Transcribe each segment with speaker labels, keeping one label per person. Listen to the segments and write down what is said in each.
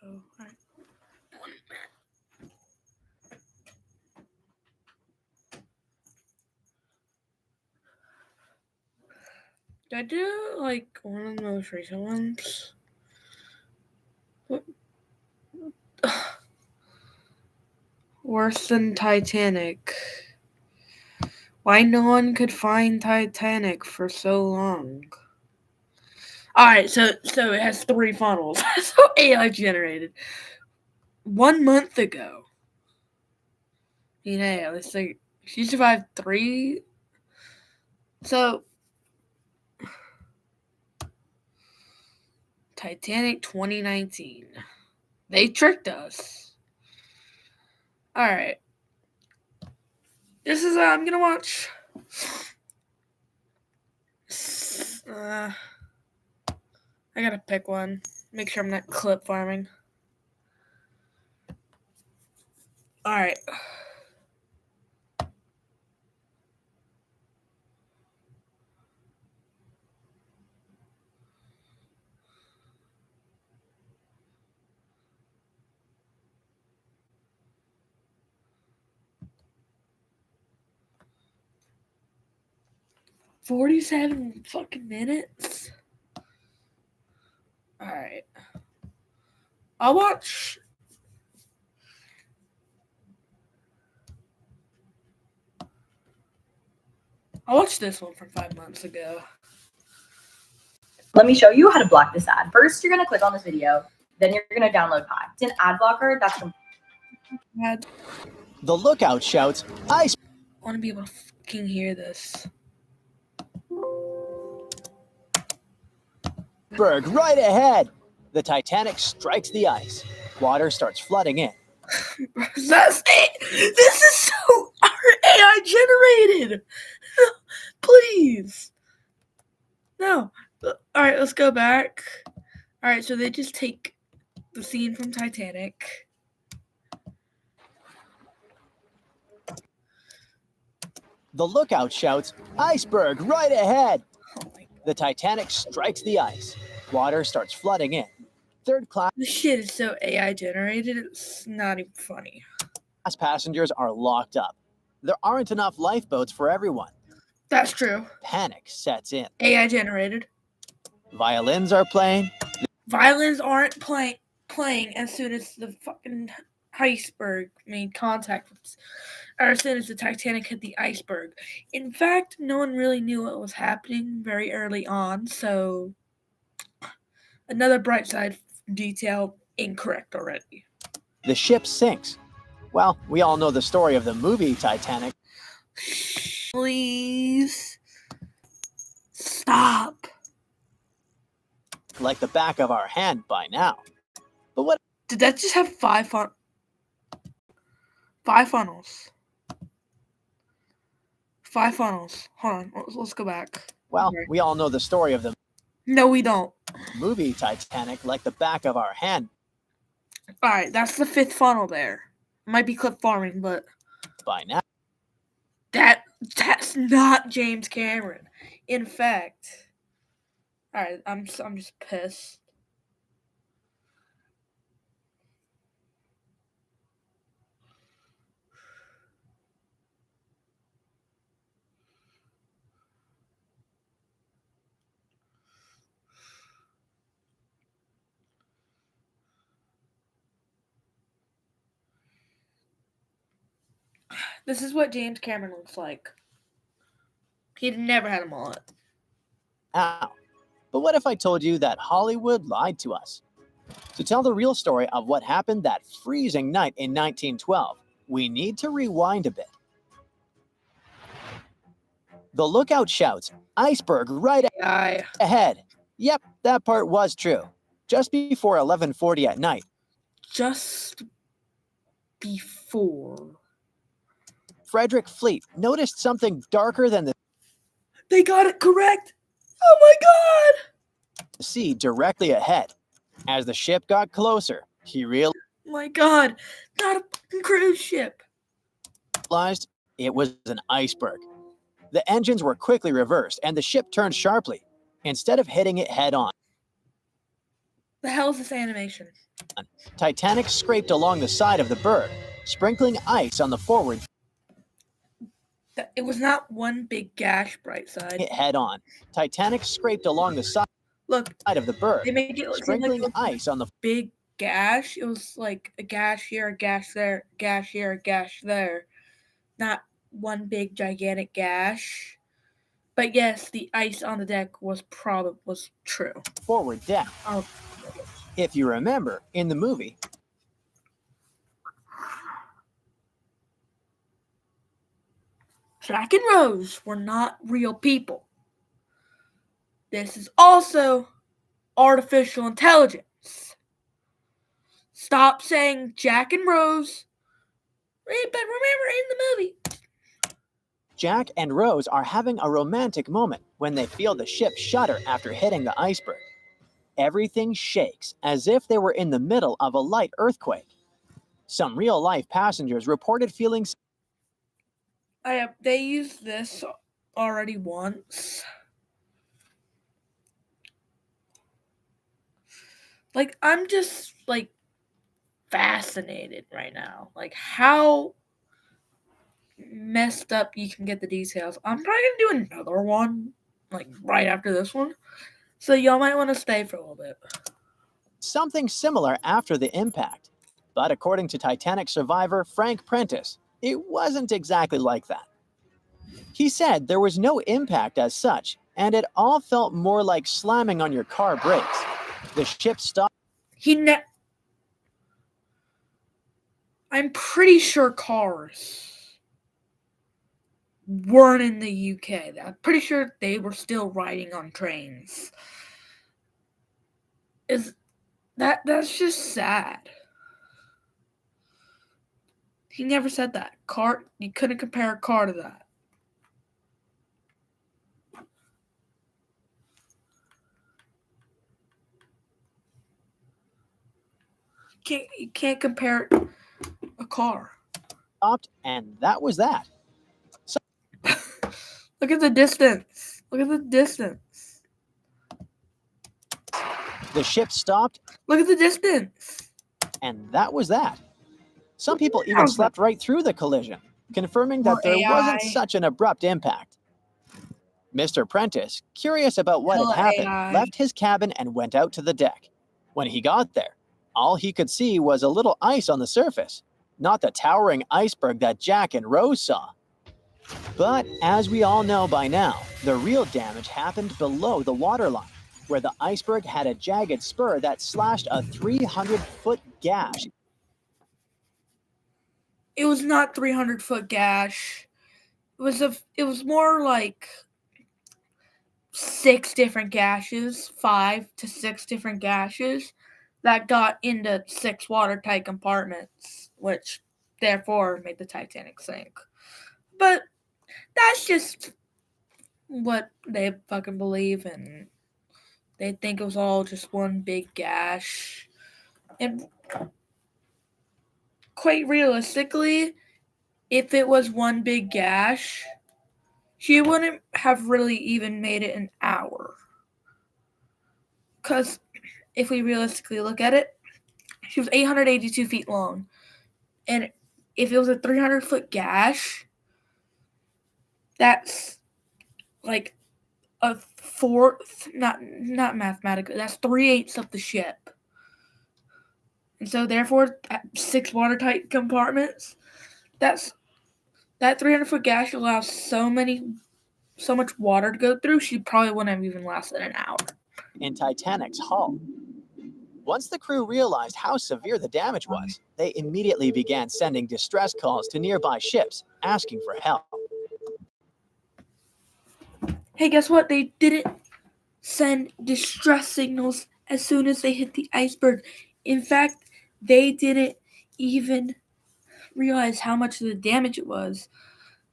Speaker 1: Oh, all right. Did I do like one of the most recent ones? What? Worse than Titanic. Why no one could find Titanic for so long? All right, so it has three funnels. So AI generated 1 month ago. Hey, let's say she survived three. So Titanic 2019. They tricked us. All right. This is I'm gonna watch. I gotta pick one. Make sure I'm not clip farming. All right. $47 fucking minutes. All right. I'll watch. I watched this one from 5 months ago.
Speaker 2: Let me show you how to block this ad. First, you're going to click on this video. Then you're going to download Pi. It's an ad blocker that's
Speaker 1: Ad.
Speaker 3: The lookout shouts,
Speaker 1: I want to be able to fucking hear this.
Speaker 3: "Iceberg right ahead." The Titanic strikes the ice. Water starts flooding in.
Speaker 1: That's it. This is so AI generated. Please. No. All right, let's go back. All right, so they just take the scene from Titanic.
Speaker 3: The lookout shouts, "Iceberg right ahead."
Speaker 1: Oh my God.
Speaker 3: The Titanic strikes the ice. Water starts flooding in. Third class
Speaker 1: This shit is so AI generated, it's not even funny.
Speaker 3: passengers are locked up. There aren't enough lifeboats for everyone.
Speaker 1: That's true.
Speaker 3: Panic sets in.
Speaker 1: AI generated.
Speaker 3: Violins are playing.
Speaker 1: Violins aren't playing as soon as the fucking iceberg made contact with, or as soon as the Titanic hit the iceberg. In fact, no one really knew what was happening very early on, so another bright side detail incorrect already.
Speaker 3: The ship sinks. Well, we all know the story of the movie Titanic.
Speaker 1: Please stop.
Speaker 3: Like the back of our hand by now. But what?
Speaker 1: Did that just have five funnels? Five funnels. Hold on, let's go back.
Speaker 3: Well, we all know the story of the
Speaker 1: No, we don't.
Speaker 3: movie Titanic like the back of our hand.
Speaker 1: All right, that's the fifth funnel there. Might be clip farming, but
Speaker 3: by now.
Speaker 1: That's not James Cameron. In fact, all right, I'm just pissed. This is what James Cameron looks like. He never had a mullet.
Speaker 3: Ow. But what if I told you that Hollywood lied to us? To tell the real story of what happened that freezing night in 1912, we need to rewind a bit. The lookout shouts, "Iceberg right ahead." Yep, that part was true. Just before 11:40 at night.
Speaker 1: Just before.
Speaker 3: Frederick Fleet noticed something darker than the
Speaker 1: They got it correct. Oh my God.
Speaker 3: sea directly ahead. As the ship got closer, he realized
Speaker 1: my God, not a fucking cruise ship.
Speaker 3: It was an iceberg. The engines were quickly reversed and the ship turned sharply, instead of hitting it head on.
Speaker 1: The hell is this animation?
Speaker 3: Titanic scraped along the side of the berg, sprinkling ice on the forward
Speaker 1: It was not one big gash, Brightside.
Speaker 3: head on. Titanic scraped along the side
Speaker 1: Look,
Speaker 3: of the berg,
Speaker 1: they make it seem like
Speaker 3: sprinkling
Speaker 1: it was
Speaker 3: ice on the
Speaker 1: big gash. It was like a gash here, a gash there, a gash here, a gash there. Not one big gigantic gash. But yes, the ice on the deck was true.
Speaker 3: forward deck.
Speaker 1: Oh.
Speaker 3: If you remember, in the movie,
Speaker 1: Jack and Rose were not real people. This is also artificial intelligence. Stop saying Jack and Rose. But remember in the movie,
Speaker 3: Jack and Rose are having a romantic moment when they feel the ship shudder after hitting the iceberg. Everything shakes as if they were in the middle of a light earthquake. Some real-life passengers reported feeling
Speaker 1: they used this already once. Like, I'm just, like, fascinated right now. Like, how messed up you can get the details. I'm probably going to do another one, like, right after this one. So y'all might want to stay for a little bit.
Speaker 3: something similar after the impact. But according to Titanic survivor Frank Prentice, it wasn't exactly like that. He said there was no impact as such, and it all felt more like slamming on your car brakes. The ship stopped.
Speaker 1: I'm pretty sure cars weren't in the UK. I'm pretty sure they were still riding on trains. That's just sad. He never said that. You couldn't compare a car to that. You can't compare a car.
Speaker 3: Stopped, and that was that.
Speaker 1: Look at the distance. Look at the distance.
Speaker 3: The ship stopped.
Speaker 1: Look at the distance.
Speaker 3: And that was that. Some people even slept right through the collision, confirming that there wasn't such an abrupt impact. Mr. Prentice, curious about what had happened, left his cabin and went out to the deck. When he got there, all he could see was a little ice on the surface, not the towering iceberg that Jack and Rose saw. But as we all know by now, the real damage happened below the waterline, where the iceberg had a jagged spur that slashed a 300-foot gash.
Speaker 1: It was not 300-foot gash. It was more like 6 different gashes, 5 to 6 different gashes that got into 6 watertight compartments, which therefore made the Titanic sink. But that's just what they fucking believe, and they think it was all just one big gash. And quite realistically, if it was one big gash, she wouldn't have really even made it an hour. Because if we realistically look at it, she was 882 feet long. And if it was a 300-foot gash, that's like a fourth, not mathematically, that's 3/8 of the ship. And so therefore, 6 watertight compartments, that 300-foot gash allows so much water to go through, she probably wouldn't have even lasted an hour.
Speaker 3: In Titanic's hull. Once the crew realized how severe the damage was, they immediately began sending distress calls to nearby ships, asking for help.
Speaker 1: Hey, guess what? They didn't send distress signals as soon as they hit the iceberg. In fact, they didn't even realize how much of the damage it was,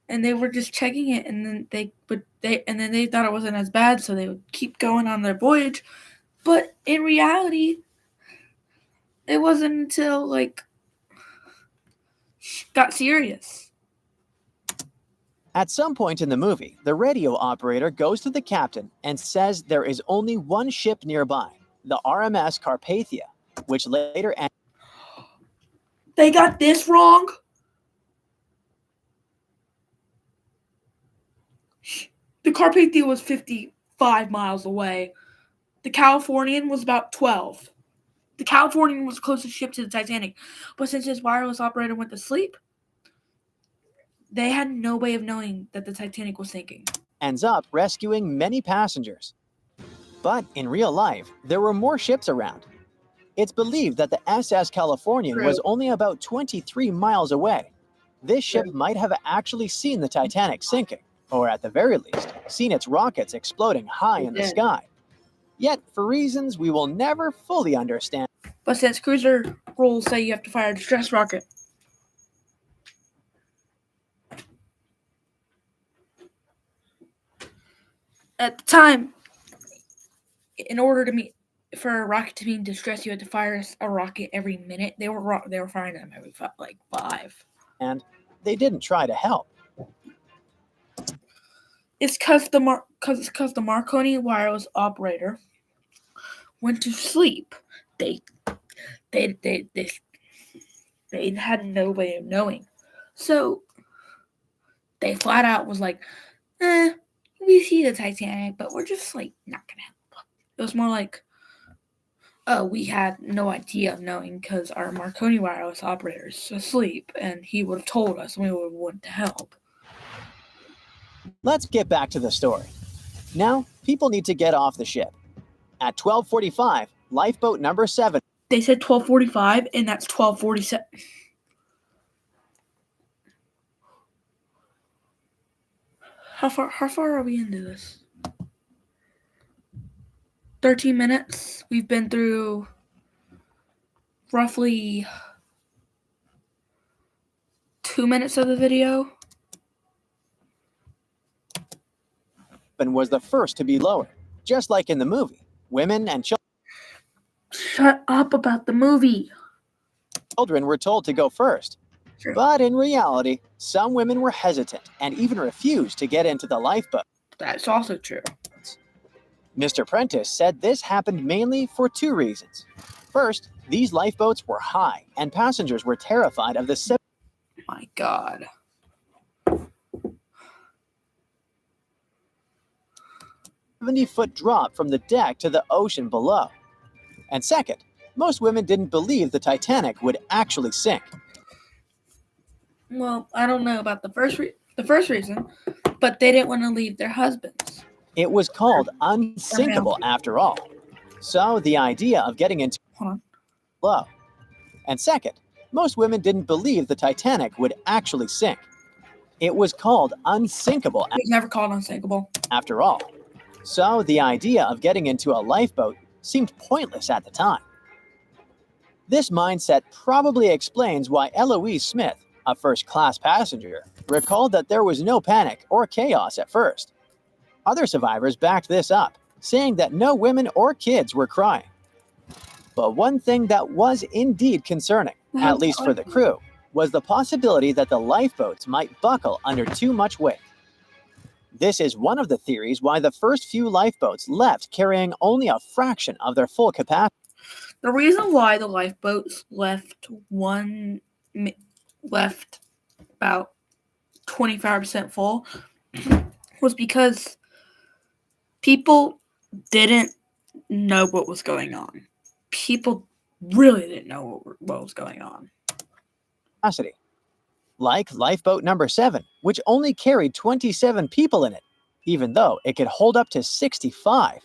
Speaker 1: and they were just checking it, and then they thought it wasn't as bad, so they would keep going on their voyage. But in reality, it wasn't until got serious.
Speaker 3: At some point in the movie, the radio operator goes to the captain and says there is only one ship nearby, the RMS Carpathia, which later ended.
Speaker 1: They got this wrong? The Carpathia was 55 miles away. The Californian was about 12. The Californian was the closest ship to the Titanic, but since his wireless operator went to sleep, they had no way of knowing that the Titanic was sinking.
Speaker 3: Ends up rescuing many passengers. But in real life, there were more ships around. It's believed that the SS Californian was only about 23 miles away. This ship might have actually seen the Titanic sinking, or at the very least, seen its rockets exploding high in the sky. Yet, for reasons we will never fully understand.
Speaker 1: But since cruiser rules say you have to fire a distress rocket, at the time, in order to meet for a rocket to be in distress, you had to fire a rocket every minute. They were firing them every 5.
Speaker 3: And they didn't try to help.
Speaker 1: It's because the Marconi wireless operator went to sleep. They had no way of knowing, so they flat out was like, we see the Titanic, but we're just like not gonna help. It was more like, oh, we had no idea of knowing because our Marconi wireless operator is asleep, and he would have told us, and we would have wanted to help.
Speaker 3: Let's get back to the story. Now, people need to get off the ship. At 12:45, lifeboat number 7.
Speaker 1: They said 12:45, and that's 12:47. How far are we into this? 13 minutes. We've been through roughly 2 minutes of the video.
Speaker 3: And was the first to be lowered, just like in the movie. Women and
Speaker 1: Shut up about the movie.
Speaker 3: children were told to go first.
Speaker 1: True.
Speaker 3: But in reality, some women were hesitant and even refused to get into the lifeboat.
Speaker 1: That's also true.
Speaker 3: Mr. Prentice said this happened mainly for 2 reasons. First, these lifeboats were high and passengers were terrified of the
Speaker 1: My God.
Speaker 3: 70-foot drop from the deck to the ocean below. And second, most women didn't believe the Titanic would actually sink.
Speaker 1: Well, I don't know about the first reason, but they didn't want to leave their husbands.
Speaker 3: It was called unsinkable after all. So the idea of getting into low. And second, most women didn't believe the Titanic would actually sink. It was called unsinkable.
Speaker 1: It was never called unsinkable.
Speaker 3: After all. So the idea of getting into a lifeboat seemed pointless at the time. This mindset probably explains why Eloise Smith, a first-class passenger, recalled that there was no panic or chaos at first. Other survivors backed this up, saying that no women or kids were crying. But one thing that was indeed concerning, at least for the crew, was the possibility that the lifeboats might buckle under too much weight. This is one of the theories why the first few lifeboats left carrying only a fraction of their full capacity.
Speaker 1: The reason why the lifeboats left about 25% full was because people didn't know what was going on. People really didn't know what was going on.
Speaker 3: Like lifeboat number 7, which only carried 27 people in it, even though it could hold up to 65.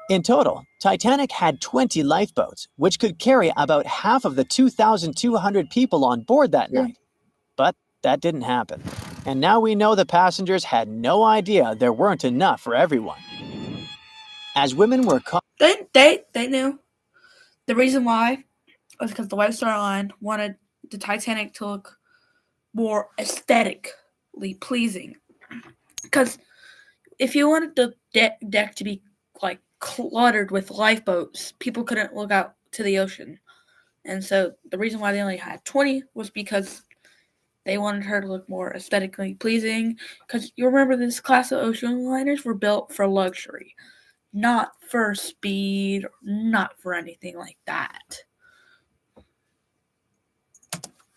Speaker 3: In total, Titanic had 20 lifeboats, which could carry about half of the 2,200 people on board that night. But that didn't happen. And now we know the passengers had no idea there weren't enough for everyone. As women were caught...
Speaker 1: They knew. The reason why was because the White Star Line wanted the Titanic to look more aesthetically pleasing. Because if you wanted the deck to be like cluttered with lifeboats, people couldn't look out to the ocean. And so the reason why they only had 20 was because they wanted her to look more aesthetically pleasing. Because you remember this class of ocean liners were built for luxury. not for speed, not for anything like that.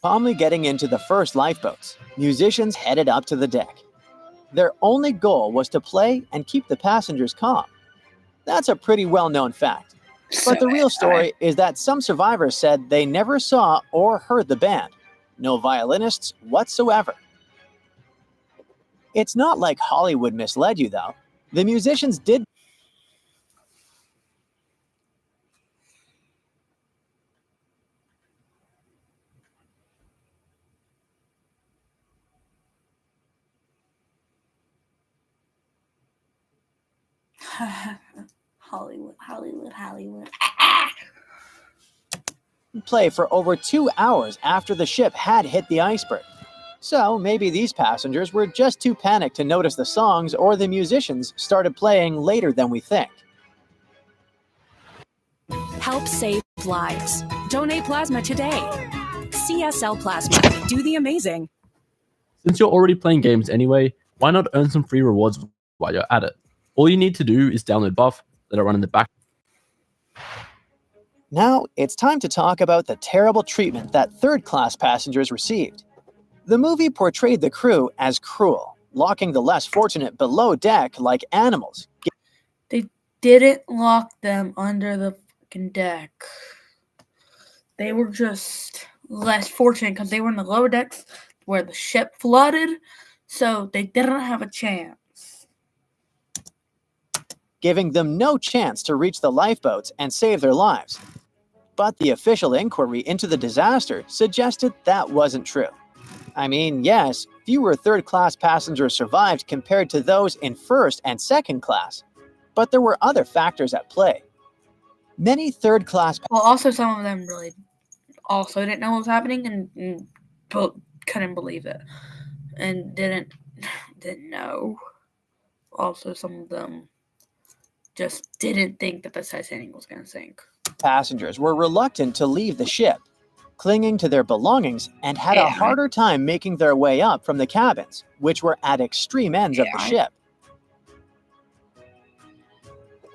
Speaker 3: Calmly getting into the first lifeboats, musicians headed up to the deck. Their only goal was to play and keep the passengers calm. That's a pretty well-known fact. But the real story is that some survivors said they never saw or heard the band. No violinists whatsoever. It's not like Hollywood misled you, though. The musicians did
Speaker 1: Hollywood.
Speaker 3: play for over 2 hours after the ship had hit the iceberg. So maybe these passengers were just too panicked to notice the songs, or the musicians started playing later than we think.
Speaker 4: Help save lives. Donate plasma today. CSL Plasma. Do the amazing.
Speaker 5: Since you're already playing games anyway, why not earn some free rewards while you're at it? All you need to do is download Buff, let it run in the back.
Speaker 3: Now it's time to talk about the terrible treatment that third-class passengers received. The movie portrayed the crew as cruel, locking the less fortunate below deck like animals.
Speaker 1: They didn't lock them under the fucking deck. They were just less fortunate because they were in the lower decks where the ship flooded, so they didn't have a chance.
Speaker 3: Giving them no chance to reach the lifeboats and save their lives. But the official inquiry into the disaster suggested that wasn't true. I mean, yes, fewer third-class passengers survived compared to those in first and second class, but there were other factors at play. Many third-class
Speaker 1: also some of them really also didn't know what was happening and couldn't believe it and didn't know. Also, some of them just didn't think that the Titanic was going to sink.
Speaker 3: Passengers were reluctant to leave the ship, clinging to their belongings, and had a harder time making their way up from the cabins, which were at extreme ends of the ship.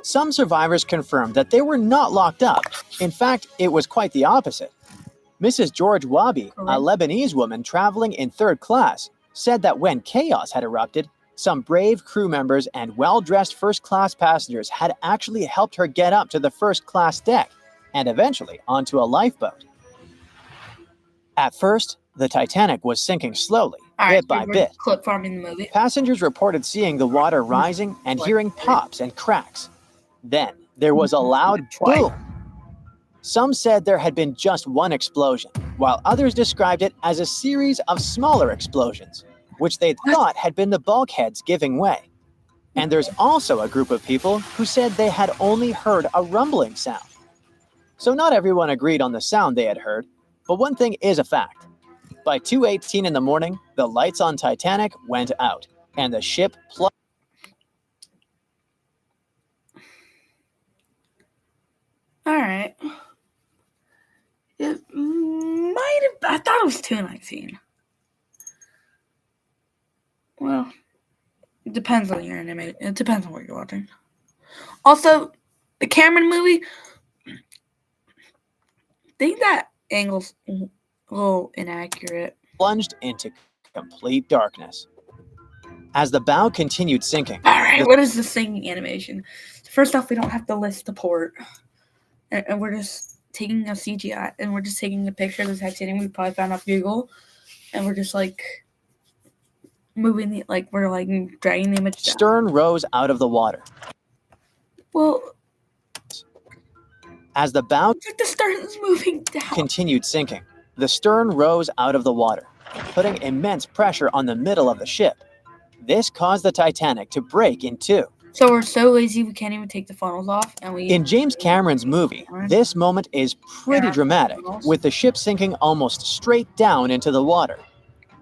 Speaker 3: Some survivors confirmed that they were not locked up. In fact, it was quite the opposite. Mrs. George Wabi, a Lebanese woman traveling in third class, said that when chaos had erupted, some brave crew members and well-dressed first-class passengers had actually helped her get up to the first-class deck and eventually onto a lifeboat. At first, the Titanic was sinking slowly, bit by bit.
Speaker 1: Clip farming the movie.
Speaker 3: Passengers reported seeing the water rising and hearing pops and cracks. Then there was a loud boom. Some said there had been just one explosion, while others described it as a series of smaller explosions, which they thought had been the bulkheads giving way. And there's also a group of people who said they had only heard a rumbling sound. So not everyone agreed on the sound they had heard, but one thing is a fact. By 2:18 in the morning, the lights on Titanic went out, and the ship plunged.
Speaker 1: All right. It might have. I thought it was 2:19. Well, it depends on your anime. It depends on what you're watching. Also, the Cameron movie. I think that angle's a little inaccurate.
Speaker 3: Plunged into complete darkness. As the bow continued sinking.
Speaker 1: All right, what is the sinking animation? First off, we don't have to list the port, and we're just taking a CGI, and we're just taking a picture of the Titanic we probably found off Google, and we're just like moving the we're like dragging the image down.
Speaker 3: Stern rose out of the water.
Speaker 1: Well,
Speaker 3: as the bow
Speaker 1: the stern is moving down.
Speaker 3: Continued sinking, the stern rose out of the water, putting immense pressure on the middle of the ship. This caused the Titanic to break in two.
Speaker 1: So we're so lazy we can't even take the funnels off, and we.
Speaker 3: In James Cameron's movie, this moment is pretty dramatic, with the ship sinking almost straight down into the water.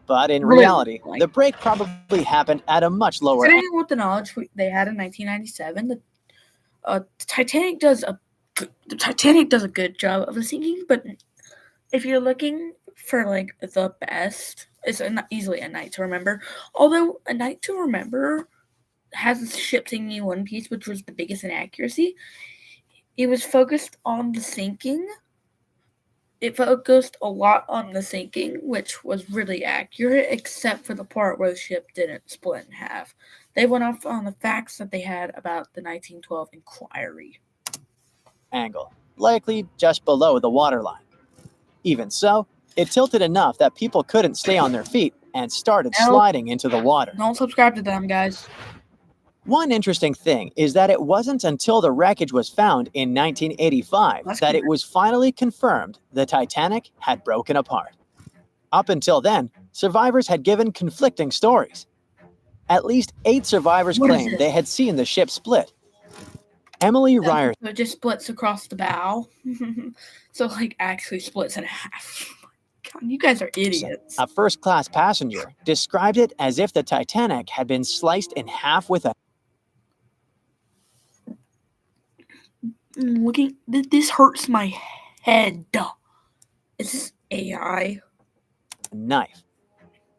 Speaker 3: But in reality, the break probably happened at a much lower
Speaker 1: end. With the knowledge they had in 1997, the Titanic does a good job of the sinking. But if you're looking for like the best, it's easily A Night to Remember. Although A Night to Remember has a ship sinking in one piece, which was the biggest inaccuracy. It was focused on the sinking. It focused a lot on the sinking, which was really accurate, except for the part where the ship didn't split in half. They went off on the facts that they had about the 1912 inquiry.
Speaker 3: Angle, likely just below the waterline. Even so, it tilted enough that people couldn't stay on their feet and started sliding into the water.
Speaker 1: Don't subscribe to them, guys.
Speaker 3: One interesting thing is that it wasn't until the wreckage was found in 1985 that it was finally confirmed the Titanic had broken apart. Up until then, survivors had given conflicting stories. At least 8 survivors claimed they had seen the ship split. Emily Ryerson.
Speaker 1: So it just splits across the bow. So, like, actually splits in half. God, you guys are idiots.
Speaker 3: A first-class passenger described it as if the Titanic had been sliced in half with a
Speaker 1: This hurts my head. Is this AI?
Speaker 3: knife.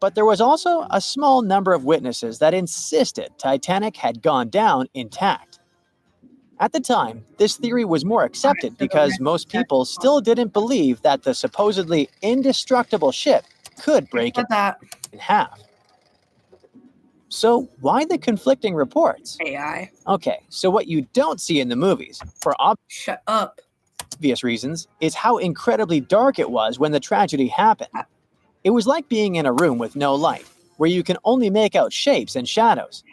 Speaker 3: But there was also a small number of witnesses that insisted Titanic had gone down intact. At the time, this theory was more accepted because most people still didn't believe that the supposedly indestructible ship could break it in half. So why the conflicting reports?
Speaker 1: AI.
Speaker 3: Okay, so what you don't see in the movies, for
Speaker 1: shut up,
Speaker 3: obvious reasons, is how incredibly dark it was when the tragedy happened. It was like being in a room with no light, where you can only make out shapes and shadows.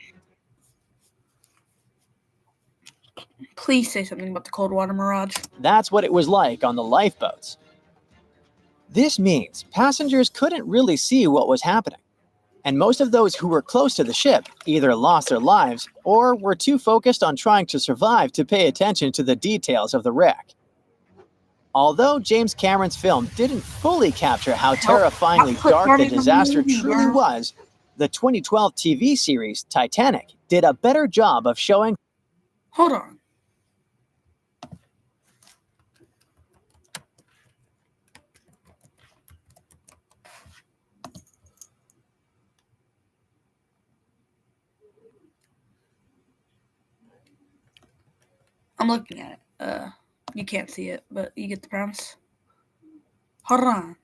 Speaker 1: Please say something about the cold water mirage.
Speaker 3: That's what it was like on the lifeboats. This means passengers couldn't really see what was happening. And most of those who were close to the ship either lost their lives or were too focused on trying to survive to pay attention to the details of the wreck. Although James Cameron's film didn't fully capture how terrifyingly dark the disaster truly was, the 2012 TV series Titanic did a better job of showing.
Speaker 1: Hold on. I'm looking at it. You can't see it, but you get the premise. Hold on.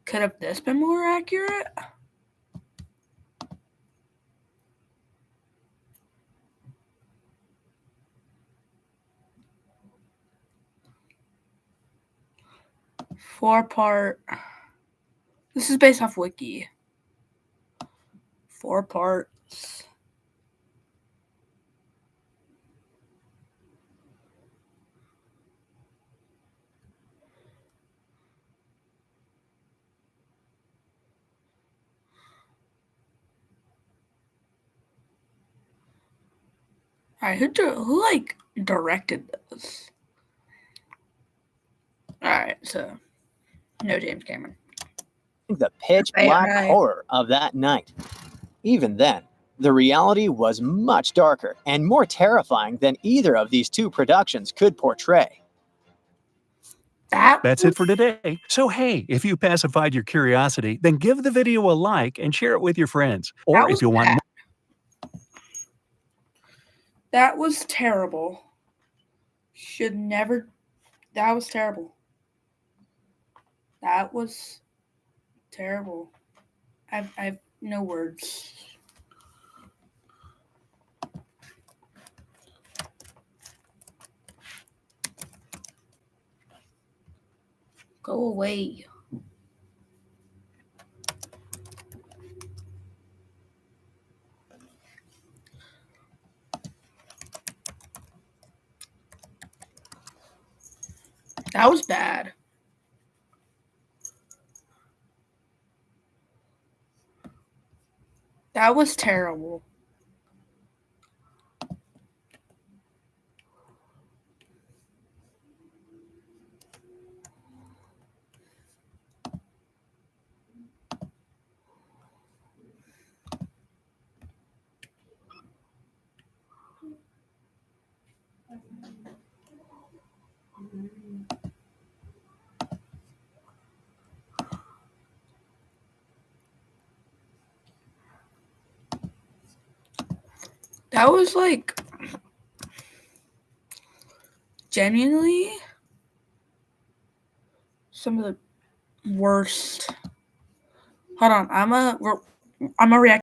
Speaker 1: Could have this been more accurate? Four-part. This is based off Wiki. 4 parts. Alright, who directed this? Alright, so no James Cameron.
Speaker 3: The pitch black horror of that night. Even then, the reality was much darker and more terrifying than either of these two productions could portray.
Speaker 6: That's it for today. So hey, if you pacified your curiosity, then give the video a like and share it with your friends. Or if you want more.
Speaker 1: That was terrible. Should never. That was terrible. That was terrible. I have no words. Go away. That was bad. That was terrible. That was like genuinely some of the worst. Hold on, I'm a react.